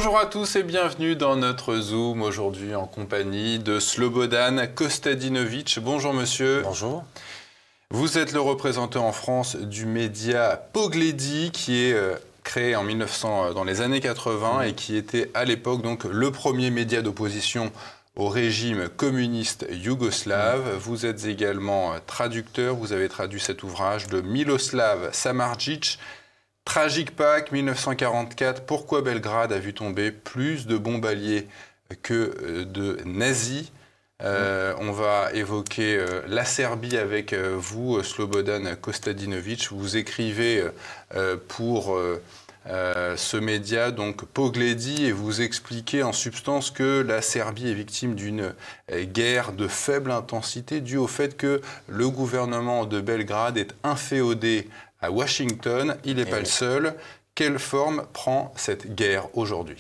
Bonjour à tous et bienvenue dans notre Zoom, aujourd'hui en compagnie de Slobodan Kostadinovic. Bonjour monsieur. Bonjour. Vous êtes le représentant en France du média Pogledi qui est créé en 1900, dans les années 80 et qui était à l'époque donc le premier média d'opposition au régime communiste yougoslave. Vous êtes également traducteur, vous avez traduit cet ouvrage de Miloslav Samardžić, Tragic Pack 1944, pourquoi Belgrade a vu tomber plus de bombes alliées que de nazis. On va évoquer la Serbie avec vous, Slobodan Kostadinovic. Vous écrivez pour ce média, donc Pogledi, et vous expliquez en substance que la Serbie est victime d'une guerre de faible intensité due au fait que le gouvernement de Belgrade est inféodé à Washington. Il n'est pas le seul. Quelle forme prend cette guerre aujourd'hui?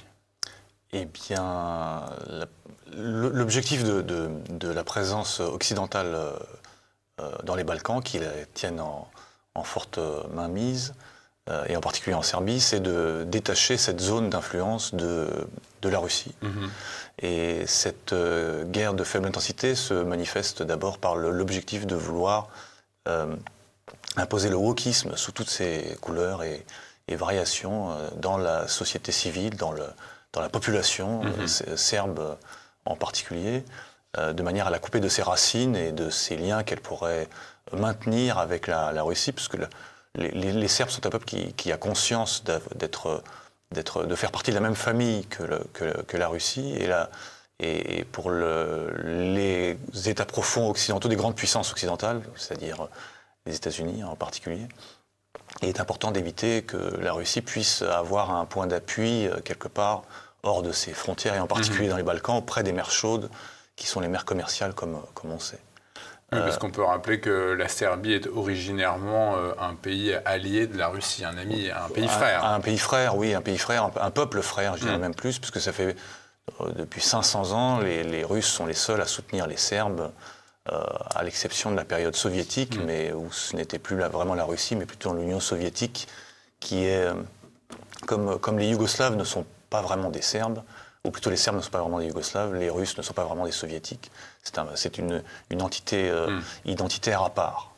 Eh bien, l'objectif de la présence occidentale dans les Balkans, qui la tiennent en forte mainmise, et en particulier en Serbie, c'est de détacher cette zone d'influence de la Russie. Et cette guerre de faible intensité se manifeste d'abord par l'objectif de vouloir imposer le wokisme sous toutes ses couleurs et variations dans la société civile, dans la population serbe en particulier, de manière à la couper de ses racines et de ses liens qu'elle pourrait maintenir avec la Russie, parce que les Serbes sont un peuple qui a conscience de faire partie de la même famille que la Russie, et pour les États profonds occidentaux, des grandes puissances occidentales, c'est-à-dire les États-Unis en particulier, il est important d'éviter que la Russie puisse avoir un point d'appui quelque part hors de ses frontières, et en particulier dans les Balkans, auprès des mers chaudes, qui sont les mers commerciales, comme on sait. Oui, parce qu'on peut rappeler que la Serbie est originairement un pays allié de la Russie, un ami, un pays frère. Un pays frère, oui, un pays frère, un peuple frère, je dirais même plus, puisque ça fait depuis 500 ans, les Russes sont les seuls à soutenir les Serbes, à l'exception de la période soviétique, mais où ce n'était plus vraiment la Russie, mais plutôt l'Union soviétique, qui est, comme les Yougoslaves ne sont pas vraiment des Serbes, ou plutôt les Serbes ne sont pas vraiment des Yougoslaves, les Russes ne sont pas vraiment des Soviétiques. C'est une entité identitaire à part.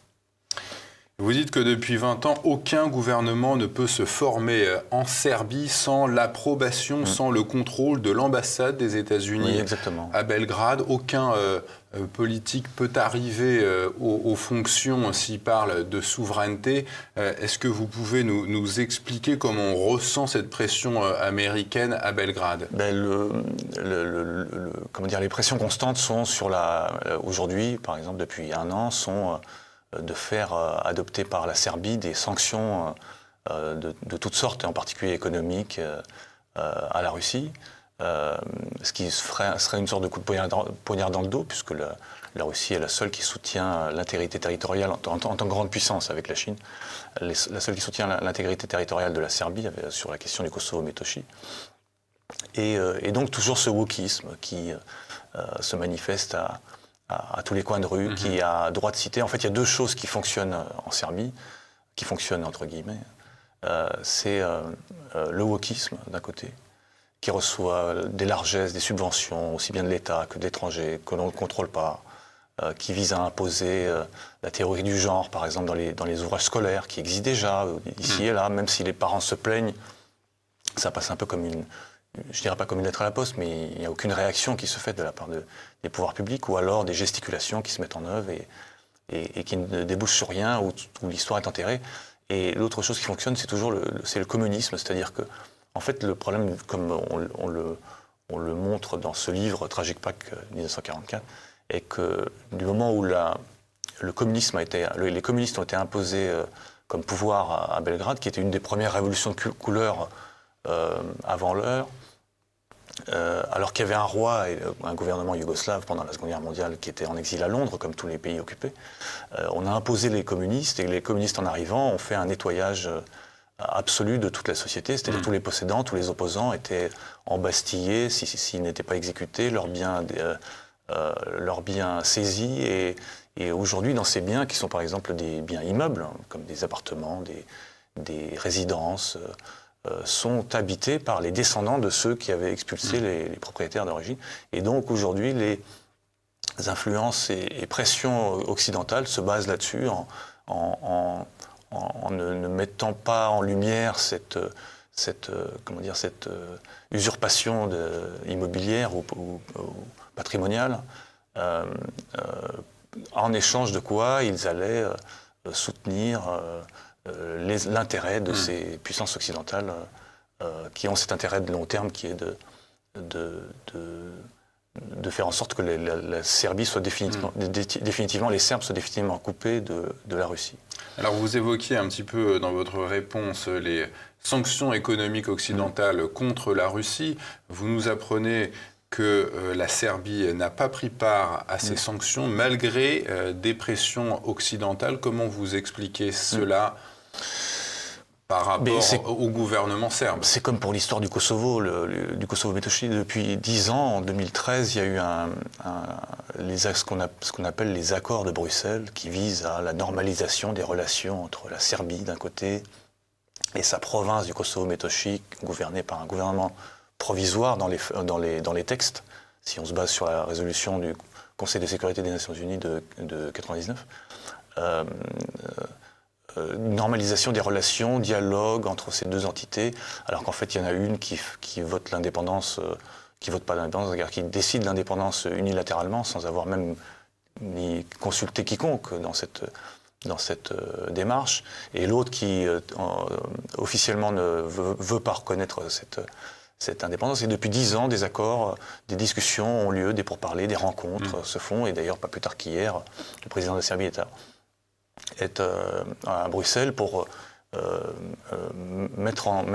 Vous dites que depuis 20 ans, aucun gouvernement ne peut se former en Serbie sans l'approbation, sans le contrôle de l'ambassade des États-Unis à Belgrade. Aucun politique peut arriver aux fonctions s'il parle de souveraineté. Est-ce que vous pouvez nous expliquer comment on ressent cette pression américaine à Belgrade? Comment dire, les pressions constantes sont sur aujourd'hui, par exemple depuis un an, sont de faire adopter par la Serbie des sanctions de toutes sortes, et en particulier économiques, à la Russie, ce qui serait une sorte de coup de poignard dans le dos, puisque la Russie est la seule qui soutient l'intégrité territoriale en tant que grande puissance avec la Chine, la seule qui soutient l'intégrité territoriale de la Serbie sur la question du Kosovo-Metochi. Et donc toujours ce wokisme qui se manifeste à tous les coins de rue, qui a droit de citer. En fait, il y a deux choses qui fonctionnent en Serbie, qui fonctionnent entre guillemets. C'est le wokisme d'un côté, qui reçoit des largesses, des subventions, aussi bien de l'État que d'étrangers, que l'on ne contrôle pas, qui vise à imposer la théorie du genre, par exemple, dans les ouvrages scolaires, qui existent déjà ici et là, même si les parents se plaignent, ça passe un peu comme je dirais pas comme une lettre à la poste, mais il n'y a aucune réaction qui se fait de la part des pouvoirs publics, ou alors des gesticulations qui se mettent en œuvre et qui ne débouchent sur rien, où l'histoire est enterrée. Et l'autre chose qui fonctionne, c'est le communisme, c'est-à-dire que, en fait, le problème, comme on le montre dans ce livre, Tragic Pack 1944, est que du moment où les communistes ont été imposés comme pouvoir à Belgrade, qui était une des premières révolutions de couleur avant l'heure, alors qu'il y avait un roi et un gouvernement yougoslave pendant la Seconde Guerre mondiale qui était en exil à Londres, comme tous les pays occupés, on a imposé les communistes, et les communistes en arrivant ont fait un nettoyage absolu de toute la société, c'est-à-dire tous les possédants, tous les opposants étaient embastillés s'ils n'étaient pas exécutés, leurs biens saisis, et aujourd'hui dans ces biens qui sont par exemple des biens immeubles, comme des appartements, des résidences, sont habités par les descendants de ceux qui avaient expulsé les propriétaires d'origine. Et donc aujourd'hui, les influences et pressions occidentales se basent là-dessus en ne mettant pas en lumière cette usurpation immobilière ou patrimoniale, en échange de quoi ils allaient soutenir l'intérêt de ces puissances occidentales qui ont cet intérêt de long terme qui est de faire en sorte que la Serbie soit définitivement, les Serbes soient définitivement coupés de la Russie. Alors vous évoquiez un petit peu dans votre réponse les sanctions économiques occidentales contre la Russie. Vous nous apprenez que la Serbie n'a pas pris part à ces sanctions malgré des pressions occidentales. Comment vous expliquez cela par rapport au gouvernement serbe? C'est comme pour l'histoire du Kosovo, du Kosovo Metochi. Depuis 10 ans, en 2013, il y a eu ce qu'on appelle les accords de Bruxelles qui visent à la normalisation des relations entre la Serbie d'un côté et sa province du Kosovo Metochi, gouvernée par un gouvernement provisoire dans les textes, si on se base sur la résolution du Conseil de sécurité des Nations Unies de 1999. Normalisation des relations, dialogue entre ces deux entités, alors qu'en fait il y en a une qui vote l'indépendance, qui vote pas l'indépendance, c'est-à-dire qui décide l'indépendance unilatéralement sans avoir même ni consulté quiconque dans cette démarche, et l'autre qui officiellement ne veut pas reconnaître cette indépendance. Et depuis 10 ans, des accords, des discussions ont lieu, des pourparlers, des rencontres se font, et d'ailleurs pas plus tard qu'hier, le président de la Serbie est à Bruxelles pour mettre en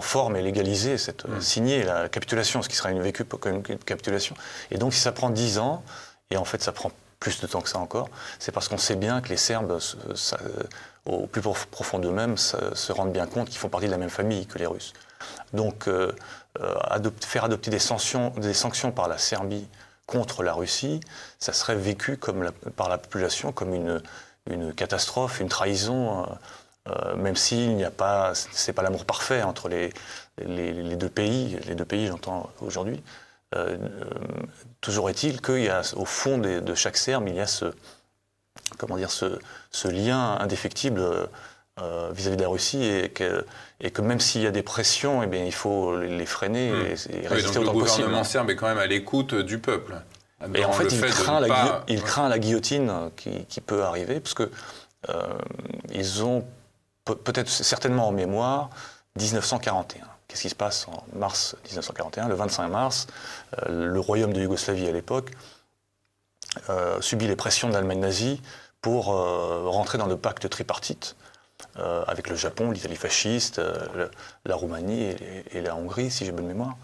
forme et légaliser signer la capitulation, ce qui sera vécu comme une capitulation. Et donc si ça prend 10 ans, et en fait ça prend plus de temps que ça encore, c'est parce qu'on sait bien que les Serbes, au plus profond d'eux-mêmes, se rendent bien compte qu'ils font partie de la même famille que les Russes. Donc faire adopter des sanctions par la Serbie contre la Russie, ça serait vécu par la population comme une catastrophe, une trahison, même s'il n'y a pas, c'est pas l'amour parfait entre les deux pays, j'entends aujourd'hui. Toujours est-il qu'il y a au fond de chaque Serbe, il y a ce lien indéfectible vis-à-vis de la Russie, et que même s'il y a des pressions, eh bien, il faut les freiner et résister autant que possible. Donc le gouvernement serbe est quand même à l'écoute du peuple. Et en fait, il craint la guillotine qui peut arriver, parce que ils ont peut-être certainement en mémoire 1941. Qu'est-ce qui se passe en mars 1941? Le 25 mars, le royaume de Yougoslavie à l'époque subit les pressions de l'Allemagne nazie pour rentrer dans le pacte tripartite avec le Japon, l'Italie fasciste, la Roumanie et la Hongrie, si j'ai bonne mémoire.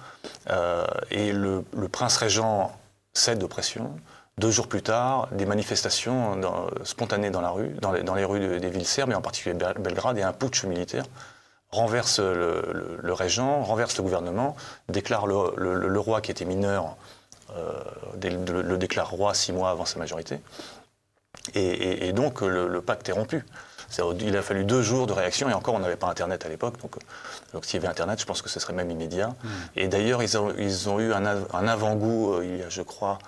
Et le prince régent cède aux pressions. 2 jours plus tard, des manifestations spontanées dans les rues des villes serbes, et en particulier Belgrade, et un putsch militaire renverse le régent, renverse le gouvernement, déclare le roi qui était mineur, le déclare roi 6 mois avant sa majorité. Et donc le pacte est rompu. Il a fallu 2 jours de réaction, et encore on n'avait pas Internet à l'époque, donc s'il y avait Internet, je pense que ce serait même immédiat. Et d'ailleurs ils ont eu un avant-goût il y a, je crois,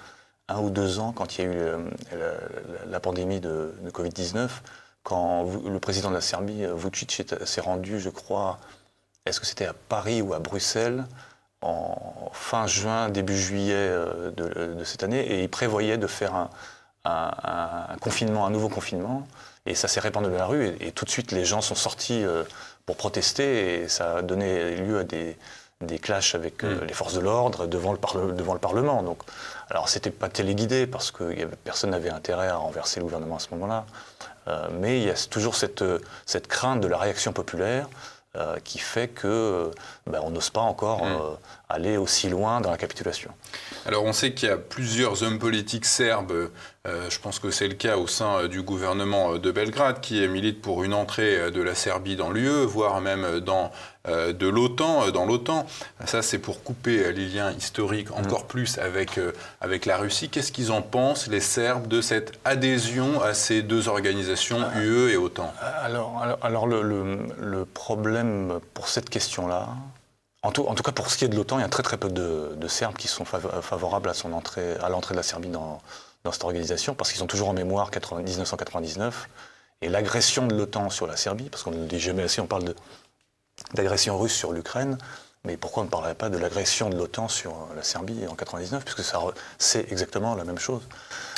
1 ou 2 ans, quand il y a eu la pandémie de Covid-19, quand le président de la Serbie, Vučić, s'est rendu, je crois, est-ce que c'était à Paris ou à Bruxelles, en fin juin, début juillet de cette année, et il prévoyait de faire un nouveau confinement, et ça s'est répandu dans la rue, et tout de suite les gens sont sortis pour protester, et ça a donné lieu à des clashs avec les forces de l'ordre devant le Parlement. Donc, alors c'était pas téléguidé, parce que personne n'avait intérêt à renverser le gouvernement à ce moment-là, mais il y a toujours cette crainte de la réaction populaire qui fait que on n'ose pas encore aller aussi loin dans la capitulation. Alors on sait qu'il y a plusieurs hommes politiques serbes Je pense que c'est le cas au sein du gouvernement de Belgrade qui milite pour une entrée de la Serbie dans l'UE, voire même dans l'OTAN. Ça, c'est pour couper les liens historiques encore plus avec la Russie. Qu'est-ce qu'ils en pensent, les Serbes, de cette adhésion à ces deux organisations, UE et OTAN? Alors le problème pour cette question-là, en tout cas pour ce qui est de l'OTAN, il y a très peu de Serbes qui sont favorables à l'entrée de la Serbie dans cette organisation, parce qu'ils ont toujours en mémoire 1999 et l'agression de l'OTAN sur la Serbie, parce qu'on ne le dit jamais assez, on parle d'agression russe sur l'Ukraine, mais pourquoi on ne parlerait pas de l'agression de l'OTAN sur la Serbie en 99, puisque c'est exactement la même chose.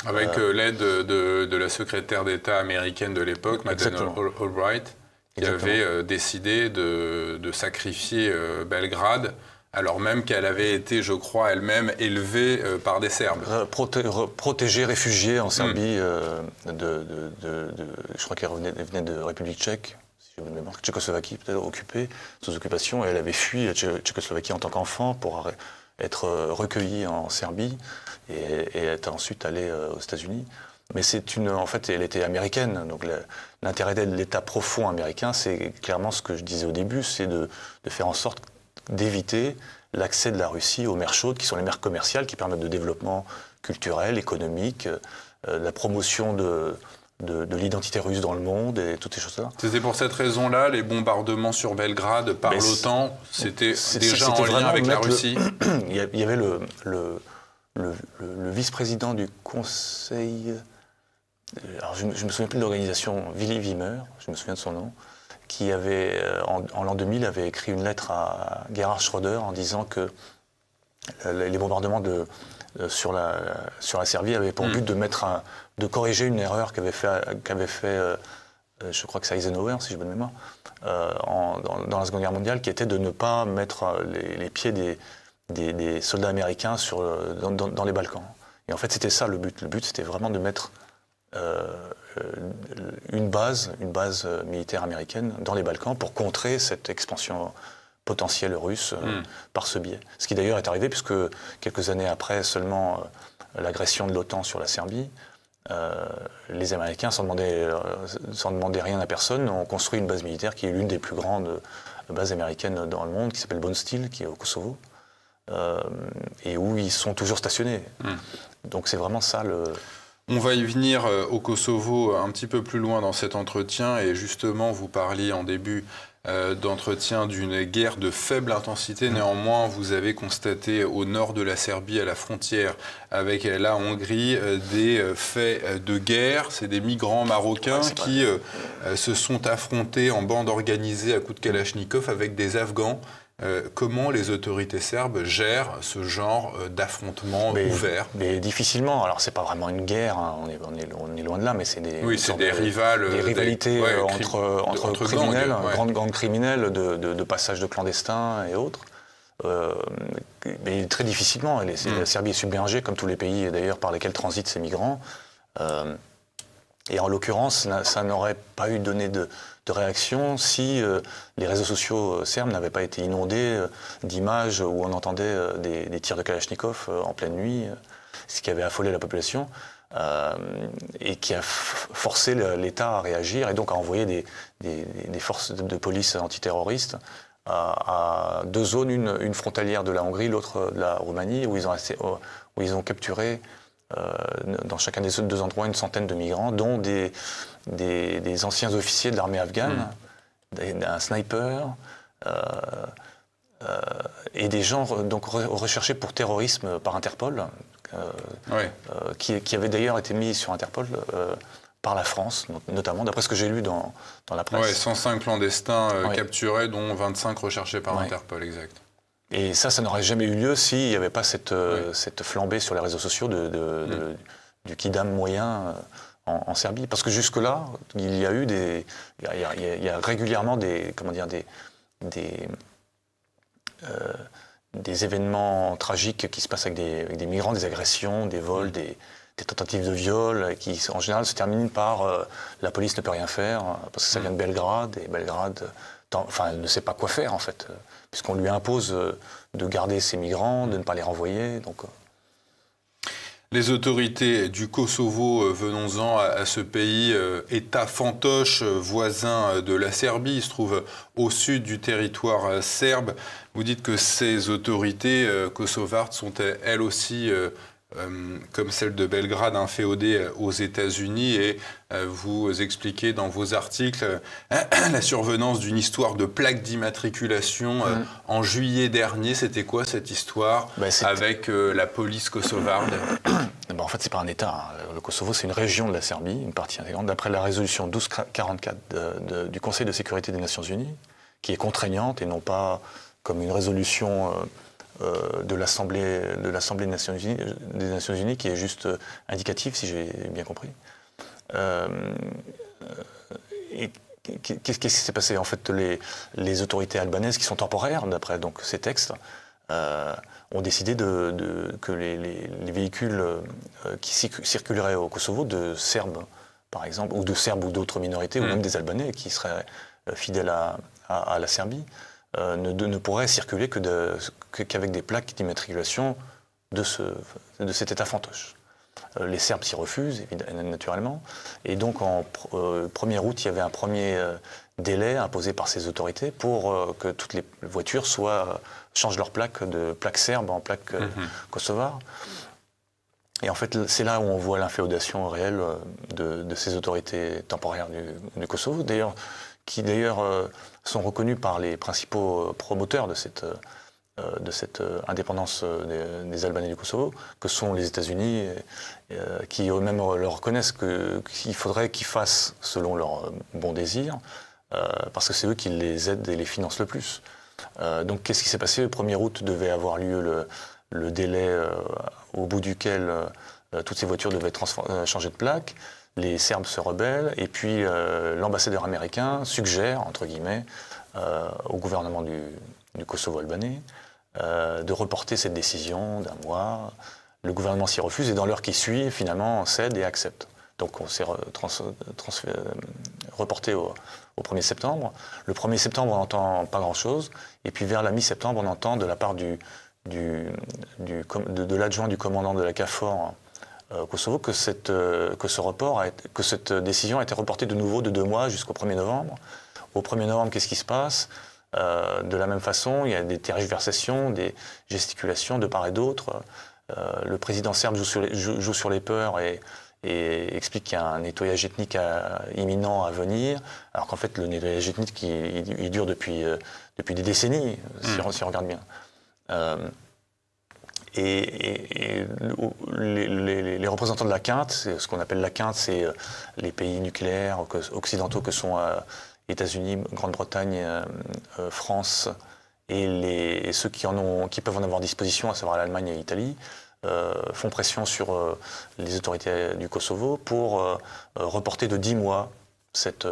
Avec l'aide de la secrétaire d'État américaine de l'époque, Madeleine Albright, qui avait décidé de sacrifier Belgrade, alors même qu'elle avait été, je crois, elle-même élevée par des Serbes. Protégée, réfugiée en Serbie, je crois qu'elle venait de République tchèque, si je me mémoire, Tchécoslovaquie peut-être occupée, sous occupation, et elle avait fui la Tchécoslovaquie en tant qu'enfant pour être recueillie en Serbie et être ensuite allée aux États-Unis. Mais en fait, elle était américaine, donc l'intérêt de l'État profond américain, c'est clairement ce que je disais au début, c'est de faire en sorte d'éviter l'accès de la Russie aux mers chaudes, qui sont les mers commerciales, qui permettent de développement culturel, économique, la promotion de l'identité russe dans le monde et toutes ces choses-là. C'était pour cette raison-là, les bombardements sur Belgrade par l'OTAN, c'était déjà en lien avec la Russie. Il y avait le vice-président du Conseil, alors je me souviens plus de l'organisation, Willy Wimmer, je me souviens de son nom, qui avait, en l'an 2000, avait écrit une lettre à Gerhard Schröder en disant que les bombardements sur la Serbie avaient pour but de corriger une erreur qu'avait fait je crois que c'est Eisenhower, si je me mémoire, dans la Seconde Guerre mondiale, qui était de ne pas mettre les pieds des soldats américains dans les Balkans. Et en fait, c'était ça le but. Le but, c'était vraiment de mettre une base militaire américaine dans les Balkans pour contrer cette expansion potentielle russe par ce biais. Ce qui d'ailleurs est arrivé puisque quelques années après seulement l'agression de l'OTAN sur la Serbie, les Américains, sans demander rien à personne, ont construit une base militaire qui est l'une des plus grandes bases américaines dans le monde, qui s'appelle Bondsteel, qui est au Kosovo, et où ils sont toujours stationnés. Donc c'est vraiment ça le... On va y venir au Kosovo un petit peu plus loin dans cet entretien, et justement vous parliez en début d'entretien d'une guerre de faible intensité. Néanmoins, vous avez constaté au nord de la Serbie, à la frontière avec la Hongrie, des faits de guerre. C'est des migrants marocains qui se sont affrontés en bande organisée à coups de Kalachnikov avec des Afghans. Comment les autorités serbes gèrent ce genre d'affrontement ouvert? Mais difficilement. Alors, c'est pas vraiment une guerre, hein. On est loin de là, mais c'est des rivalités entre criminels, grandes gangs criminels de passage de clandestins et autres. Mais très difficilement. La Serbie est submergée, comme tous les pays d'ailleurs par lesquels transitent ces migrants. Et en l'occurrence, ça n'aurait pas eu donné de réaction si les réseaux sociaux serbes n'avaient pas été inondés d'images où on entendait des tirs de Kalachnikov en pleine nuit, ce qui avait affolé la population et qui a forcé l'État à réagir et donc à envoyer des forces de police antiterroristes à deux zones, une frontalière de la Hongrie, l'autre de la Roumanie, où ils ont capturé dans chacun des deux endroits une centaine de migrants, dont des anciens officiers de l'armée afghane, un sniper, et des gens donc recherchés pour terrorisme par Interpol, qui avaient d'ailleurs été mis sur Interpol par la France, notamment, d'après ce que j'ai lu dans la presse. Oui, 105 clandestins capturés, dont 25 recherchés par Interpol, exact. Et ça n'aurait jamais eu lieu s'il n'y avait pas cette flambée sur les réseaux sociaux du kidam moyen en Serbie. Parce que jusque-là, il y a eu il y a régulièrement des événements tragiques qui se passent avec des migrants, des agressions, des vols, des tentatives de viol, qui en général se terminent par la police ne peut rien faire, parce que ça vient de Belgrade, et Belgrade elle ne sait pas quoi faire en fait, puisqu'on lui impose de garder ses migrants, de ne pas les renvoyer. Donc, Les autorités du Kosovo, venons-en à ce pays, État fantoche, voisin de la Serbie, il se trouve au sud du territoire serbe. Vous dites que ces autorités kosovardes sont elles aussi, comme celle de Belgrade, inféodées aux États-Unis, et vous expliquez dans vos articles la survenance d'une histoire de plaque d'immatriculation en juillet dernier. C'était quoi cette histoire avec la police kosovarde? En fait, c'est pas un État. Le Kosovo, c'est une région de la Serbie, une partie intégrante, d'après la résolution 1244 du Conseil de sécurité des Nations Unies, qui est contraignante et non pas comme une résolution de l'Assemblée des Nations Unies, qui est juste indicative, si j'ai bien compris. Qu'est-ce qui s'est passé? En fait, les autorités albanaises, qui sont temporaires, d'après donc ces textes, ont décidé que les véhicules qui circuleraient au Kosovo, de Serbes, par exemple, ou de Serbes ou d'autres minorités, ou même des Albanais qui seraient fidèles à la Serbie, ne pourraient circuler qu'avec des plaques d'immatriculation de cet État fantoche. Les Serbes s'y refusent, naturellement. Et donc, en 1er août, il y avait un premier délai imposé par ces autorités pour que toutes les voitures changent leur plaque de plaque serbe en plaque kosovare. Et en fait, c'est là où on voit l'inféodation réelle de ces autorités temporaires du Kosovo, qui sont reconnus par les principaux promoteurs de cette indépendance des Albanais du Kosovo, que sont les États-Unis, qui eux-mêmes leur reconnaissent qu'il faudrait qu'ils fassent selon leur bon désir, parce que c'est eux qui les aident et les financent le plus. Donc qu'est-ce qui s'est passé? Le 1er août devait avoir lieu le délai au bout duquel toutes ces voitures devaient changer de plaque. Les Serbes se rebellent, et puis l'ambassadeur américain suggère, entre guillemets, au gouvernement du Kosovo albanais, de reporter cette décision d'un mois. Le gouvernement s'y refuse, et dans l'heure qui suit, finalement, cède et accepte. Donc on s'est reporté au 1er septembre. Le 1er septembre, on n'entend pas grand-chose, et puis vers la mi-septembre, on entend de la part de l'adjoint du commandant de la KFOR au Kosovo que cette décision a été reportée de nouveau de 2 mois jusqu'au 1er novembre. Au 1er novembre, qu'est-ce qui se passe? De la même façon, il y a des tergiversations, des gesticulations de part et d'autre. Le président serbe joue sur les peurs et explique qu'il y a un nettoyage ethnique imminent à venir, alors qu'en fait, le nettoyage ethnique, il dure depuis des décennies, si on regarde bien. Et les représentants de la Quinte, ce qu'on appelle la Quinte, c'est les pays nucléaires occidentaux que sont États-Unis, Grande-Bretagne, France, et ceux qui peuvent en avoir disposition, à savoir l'Allemagne et l'Italie, font pression sur les autorités du Kosovo pour reporter de 10 mois cette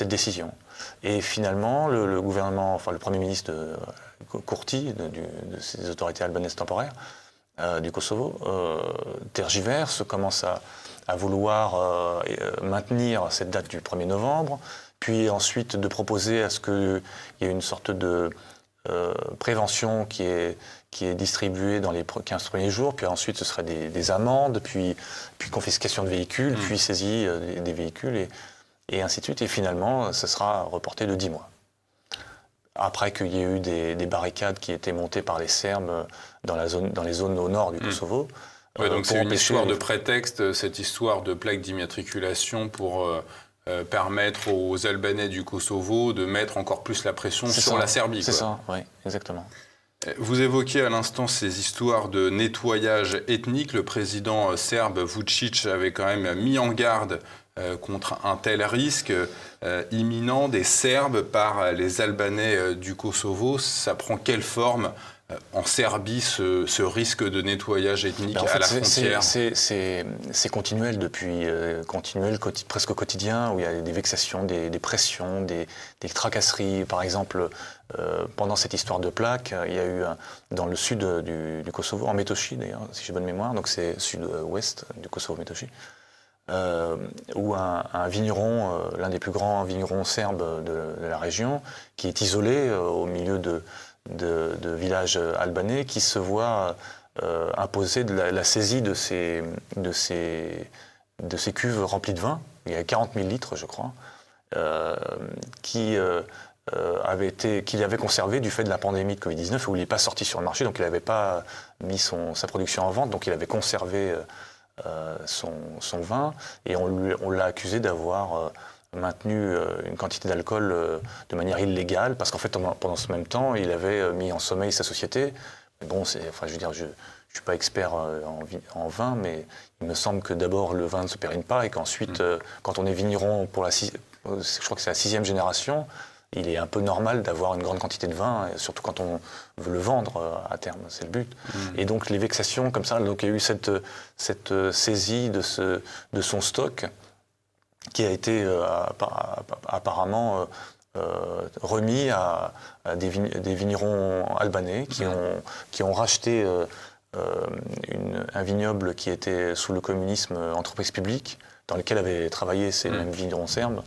décision. Et finalement, le gouvernement, enfin le Premier ministre Kurti, de ces autorités albanaises temporaires du Kosovo, tergiverse, commence à vouloir maintenir cette date du 1er novembre, puis ensuite de proposer à ce qu'il y ait une sorte de prévention qui est distribuée dans les 15 premiers jours, puis ensuite ce serait des amendes, puis confiscation de véhicules, puis saisie des véhicules, et ainsi de suite. Et finalement, ce sera reporté de 10 mois. Après qu'il y ait eu des barricades qui étaient montées par les Serbes dans les zones au nord du Kosovo. Ouais, donc c'est une histoire de prétexte, cette histoire de plaque d'immatriculation pour permettre aux Albanais du Kosovo de mettre encore plus la pression sur la Serbie. C'est ça, oui, exactement. Vous évoquiez à l'instant ces histoires de nettoyage ethnique. Le président serbe Vučić avait quand même mis en garde contre un tel risque imminent des Serbes par les Albanais du Kosovo. Ça prend quelle forme en Serbie, ce risque de nettoyage ethnique à la frontière? C'est continuel presque quotidien, où il y a des vexations, des pressions, des tracasseries. Par exemple, pendant cette histoire de plaques, il y a eu dans le sud du Kosovo, en Metochi d'ailleurs, si j'ai bonne mémoire, donc c'est sud-ouest du Kosovo, Metochi, où un vigneron, l'un des plus grands vignerons serbes de la région, qui est isolé au milieu de villages albanais, qui se voit imposé la saisie de ces cuves remplies de vin. Il y a 40 000 litres, je crois, qu'il avait conservé du fait de la pandémie de Covid-19 où il n'est pas sorti sur le marché, donc il n'avait pas mis sa production en vente, donc il avait conservé son vin, et on l'a accusé d'avoir maintenu une quantité d'alcool de manière illégale, parce qu'en fait, pendant ce même temps, il avait mis en sommeil sa société. Mais bon, je veux dire, je ne suis pas expert en vin, mais il me semble que d'abord, le vin ne se périme pas, et qu'ensuite, quand on est vigneron je crois que c'est la 6e génération, il est un peu normal d'avoir une grande quantité de vin, surtout quand on veut le vendre à terme, c'est le but. Et donc les vexations comme ça, donc il y a eu cette saisie de son stock qui a été apparemment remis à des vignerons albanais qui ont racheté un vignoble qui était sous le communisme entreprise publique, dans lequel avaient travaillé ces mêmes vignerons serbes,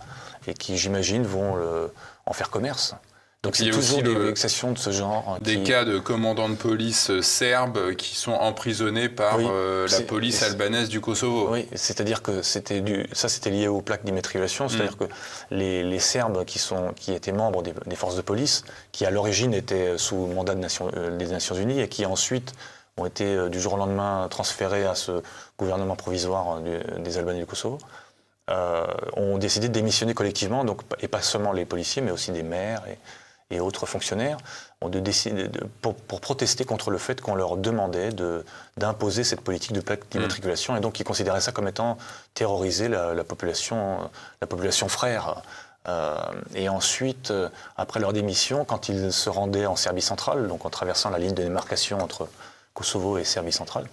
et qui, j'imagine, vont en faire commerce. Donc c'est toujours des vexations de ce genre. Des cas de commandants de police serbes qui sont emprisonnés par la police albanaise du Kosovo. Oui, c'est-à-dire que c'était lié aux plaques d'immatriculation, c'est-à-dire que les Serbes qui étaient membres des forces de police, qui à l'origine étaient sous mandat des Nations Unies et qui ensuite ont été du jour au lendemain transférés à ce gouvernement provisoire des Albanais du Kosovo, ont décidé de démissionner collectivement, donc, et pas seulement les policiers, mais aussi des maires et autres fonctionnaires, ont décidé pour protester contre le fait qu'on leur demandait d'imposer cette politique de plaque d'immatriculation, et donc ils considéraient ça comme étant terroriser la population frère. Et ensuite, après leur démission, quand ils se rendaient en Serbie centrale, donc en traversant la ligne de démarcation entre Kosovo et Serbie centrale,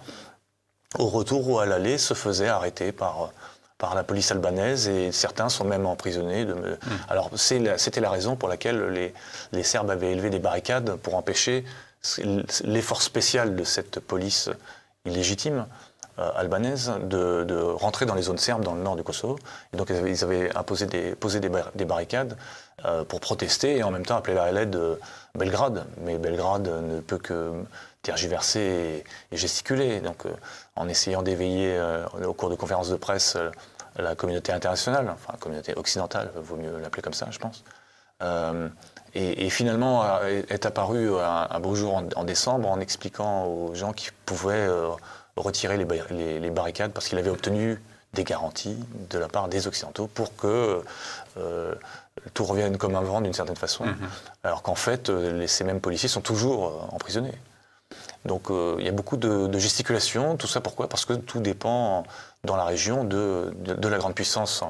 au retour ou à l'aller, se faisaient arrêter par la police albanaise, et certains sont même emprisonnés. Alors c'était la raison pour laquelle les Serbes avaient élevé des barricades pour empêcher l'effort spécial de cette police illégitime albanaise de rentrer dans les zones serbes dans le nord du Kosovo. Et donc ils avaient posé des barricades pour protester et en même temps appeler à l'aide Belgrade. Mais Belgrade ne peut que tergiverser et gesticuler. Donc en essayant d'éveiller au cours de conférences de presse la communauté internationale, enfin la communauté occidentale, vaut mieux l'appeler comme ça, je pense. Et finalement est apparu un beau jour en décembre en expliquant aux gens qu'ils pouvaient retirer les barricades parce qu'il avait obtenu des garanties de la part des Occidentaux pour que tout revienne comme avant d'une certaine façon, alors qu'en fait ces mêmes policiers sont toujours emprisonnés. Donc il y a beaucoup de gesticulations, tout ça pourquoi ? Parce que tout dépend dans la région de la grande puissance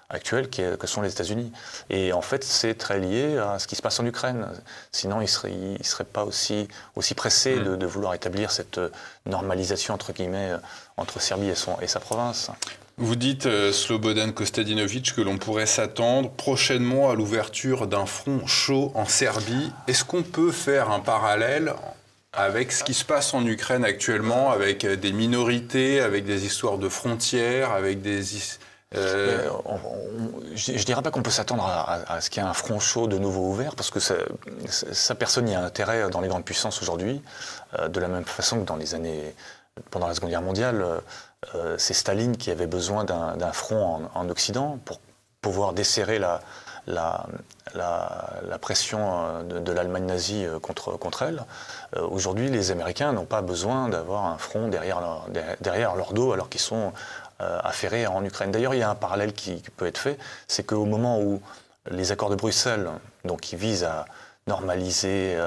actuelle que sont les États-Unis. Et en fait c'est très lié à ce qui se passe en Ukraine. Sinon ils ne seraient pas aussi pressés de vouloir établir cette normalisation entre guillemets entre Serbie et sa province. Vous dites, Slobodan Kostadinovic, que l'on pourrait s'attendre prochainement à l'ouverture d'un front chaud en Serbie. Est-ce qu'on peut faire un parallèle avec ce qui se passe en Ukraine actuellement, avec des minorités, avec des histoires de frontières, avec des... Je ne dirais pas qu'on peut s'attendre à ce qu'il y ait un front chaud de nouveau ouvert, parce que ça personne n'y a intérêt dans les grandes puissances aujourd'hui, de la même façon que pendant la Seconde Guerre mondiale, c'est Staline qui avait besoin d'un front en Occident pour pouvoir desserrer la pression de l'Allemagne nazie contre elle. Aujourd'hui, les Américains n'ont pas besoin d'avoir un front derrière leur dos alors qu'ils sont affairés en Ukraine. D'ailleurs, il y a un parallèle qui peut être fait, c'est qu'au moment où les accords de Bruxelles, donc qui visent à normaliser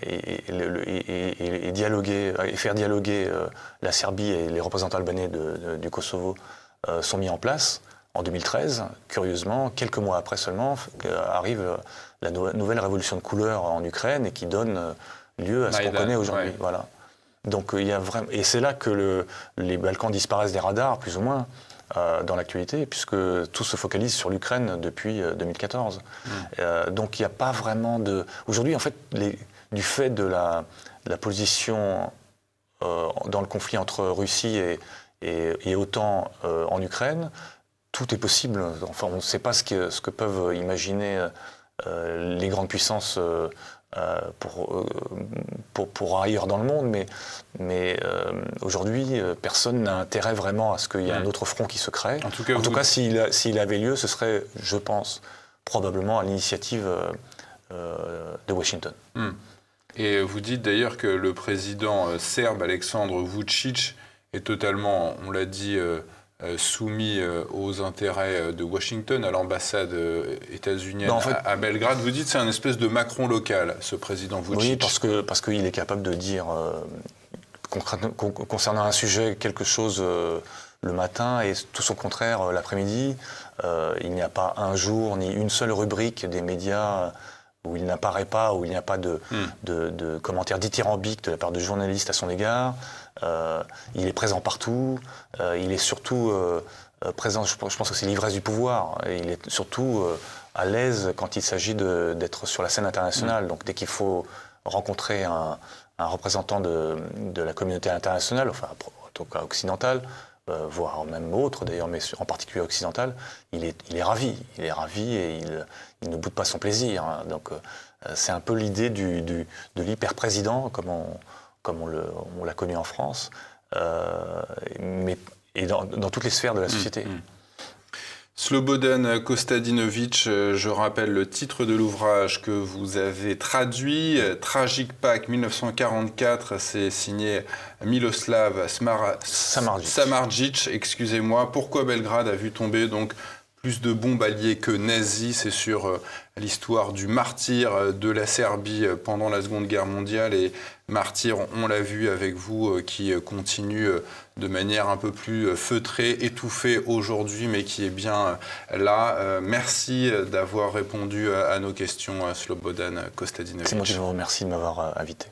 et dialoguer, et faire dialoguer la Serbie et les représentants albanais du Kosovo sont mis en place, en 2013, curieusement, quelques mois après seulement, arrive la nouvelle révolution de couleur en Ukraine et qui donne lieu à ce qu'on connaît aujourd'hui. Ouais. Voilà. Donc il y a vraiment, et c'est là que les Balkans disparaissent des radars, plus ou moins, dans l'actualité, puisque tout se focalise sur l'Ukraine depuis 2014. Donc il n'y a pas vraiment de... Aujourd'hui, en fait, du fait de la position dans le conflit entre Russie et OTAN en Ukraine, tout est possible. Enfin, on ne sait pas ce que peuvent imaginer les grandes puissances pour ailleurs dans le monde, mais aujourd'hui, personne n'a intérêt vraiment à ce qu'il y ait un autre front qui se crée. En tout cas, s'il avait lieu, ce serait, je pense, probablement à l'initiative de Washington. Et vous dites d'ailleurs que le président serbe Aleksandar Vučić est totalement, on l'a dit, soumis aux intérêts de Washington, à l'ambassade états-unienne à Belgrade. Vous dites que c'est un espèce de Macron local, ce président Vučić. Oui, parce qu'il est capable de dire, concernant un sujet, quelque chose le matin et tout son contraire l'après-midi. Il n'y a pas un jour ni une seule rubrique des médias où il n'apparaît pas, où il n'y a pas de commentaires dithyrambiques de la part de journalistes à son égard. Il est présent partout. Il est surtout présent, je pense que c'est l'ivresse du pouvoir. Il est surtout à l'aise quand il s'agit d'être sur la scène internationale. Donc dès qu'il faut rencontrer un représentant de la communauté internationale, enfin en tout cas occidentale, voire même autre d'ailleurs, mais en particulier occidental, il est ravi. Il est ravi et il ne boude pas son plaisir. Donc c'est un peu l'idée de l'hyper-président, comme on l'a connu en France, et dans toutes les sphères de la société. Slobodan Kostadinović, je rappelle le titre de l'ouvrage que vous avez traduit, Tragic Pact 1944, c'est signé Miloslav Samardžić, excusez-moi. Pourquoi Belgrade a vu tomber donc plus de bombes alliées que nazis? C'est sur l'histoire du martyr de la Serbie pendant la Seconde Guerre mondiale, et martyr, on l'a vu avec vous, qui continue de manière un peu plus feutrée, étouffée aujourd'hui, mais qui est bien là. Merci d'avoir répondu à nos questions, Slobodan Kostadinović. C'est moi qui vous remercie de m'avoir invité.